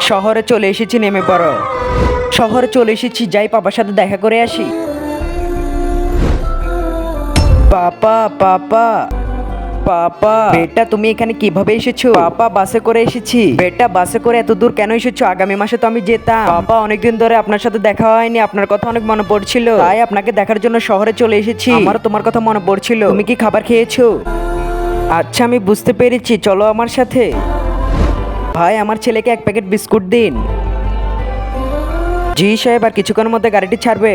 শহরে চলে এসেছি, নেমে পড়ো। শহরে চলে এসেছি, যাই পাপার সাথে দেখা করে আসি। পাপা পাপা পাপা, বেটা তুমি এখানে কিভাবে এসেছো? পাপা বাসে করে এসেছি। বেটা বাসে করে এত দূর কেন এসেছো? আগামী মাসে তো আমি যেতাম। পাপা অনেকদিন ধরে আপনার সাথে দেখা হয়নি, আপনার কথা অনেক মনে পড়ছিল, তাই আপনাকে দেখার জন্য শহরে চলে এসেছি। আমারও তোমার কথা মনে পড়ছিল। তুমি কি খাবার খেয়েছো? আচ্ছা আমি বুঝতে পেরেছি, চলো আমার সাথে। ভাই আমার ছেলেকে এক প্যাকেট বিস্কুট দিন। জি সাহেব, আর কিছুক্ষণের মধ্যে গাড়িটি ছাড়বে।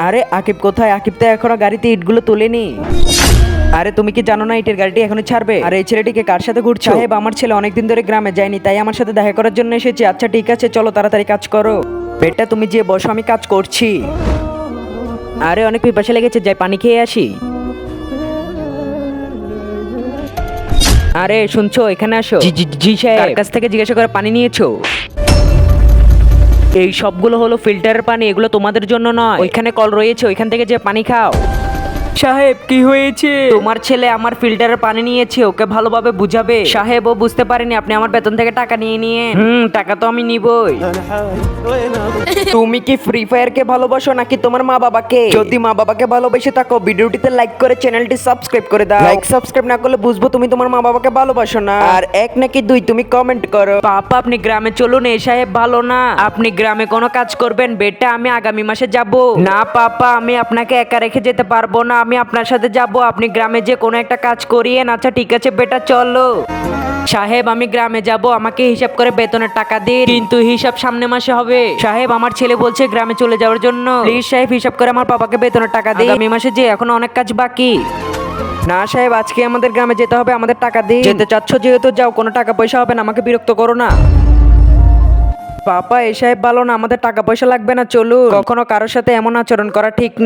আরে আকিব কোথায়? আকিব তো এখনো গাড়িতে ইটগুলো তোলেনি। আরে তুমি কি জানো না ইটের গাড়িটি এখনই ছাড়বে? আর এই ছেলেটিকে কার সাথে ঘুরছে? সাহেব আমার ছেলে অনেকদিন ধরে গ্রামে যায়নি, তাই আমার সাথে দেখা করার জন্য এসেছি। আচ্ছা ঠিক আছে, চলো তাড়াতাড়ি কাজ করো। বেটা তুমি যে বসো, আমি কাজ করছি। আরে অনেক পিপাসা লেগেছে, যাই পানি খেয়ে আসি। আরে শুনছো, এখানে আসো। জি জি জি সাহেব। কার কাছ থেকে জিজ্ঞাসা করে পানি নিয়েছো? এই সবগুলো হলো ফিল্টারের পানি, এগুলো তোমাদের জন্য নয়। ওইখানে কল রয়েছে, ওইখান থেকে যে পানি খাও। সাহেব কি হয়েছে? তোমার ছেলে আমার ফিল্টারের পানি নিয়েছে, ওকে ভালোভাবে বুঝাবে। সাহেব ও বুঝতে পারেনি, আপনি আমার বেতন থেকে টাকা নিয়ে টাকা তো আমি নিবই। তুমি কি ফ্রি ফায়ার কে ভালোবাসো নাকি তোমার মা বাবাকে? যদি মা বাবাকে ভালোবেসে থাকো, ভিডিওটিতে লাইক করে চ্যানেলটি সাবস্ক্রাইব করে দাও। লাইক সাবস্ক্রাইব না করলে বুঝবো তুমি তোমার মা বাবাকে ভালোবাসো না। আর এক নাকি দুই তুমি কমেন্ট করো। পাপা আপনি গ্রামে চলুন, এই সাহেব ভালো না। আপনি গ্রামে কোনো কাজ করবেন? বেটা আমি আগামী মাসে যাব। না পাপা, আমি আপনাকে একা রেখে যেতে পারবো না, আমি আপনার সাথে যাব। আপনি গ্রামে যে কোনো একটা কাজ করিয়েন। আচ্ছা ঠিক আছে বেটা, চলো। সাহেব আমি গ্রামে যাব, আমাকে হিসাব করে বেতনের টাকা দিন, কিন্তু হিসাব সামনে মাসে হবে। সাহেব আমার ছেলে বলছে গ্রামে চলে যাওয়ার জন্য। প্লিজ সাহেব হিসাব করে আমার পাপাকে বেতনের টাকা দিন। আগামী মাসে যে এখনো অনেক কাজ বাকি। না সাহেব, আজকে আমাদের গ্রামে যেতে হবে, আমাদের টাকা দিন। যেতে চাচ্ছ যেহেতু যাও, কোনো টাকা পয়সা হবে না, আমাকে বিরক্ত করো না। পাপা এই সাহেব ভালো না, আমাদের টাকা পয়সা লাগবে না, চলুন। কখনো কারোর সাথে এমন আচরণ করা ঠিক না।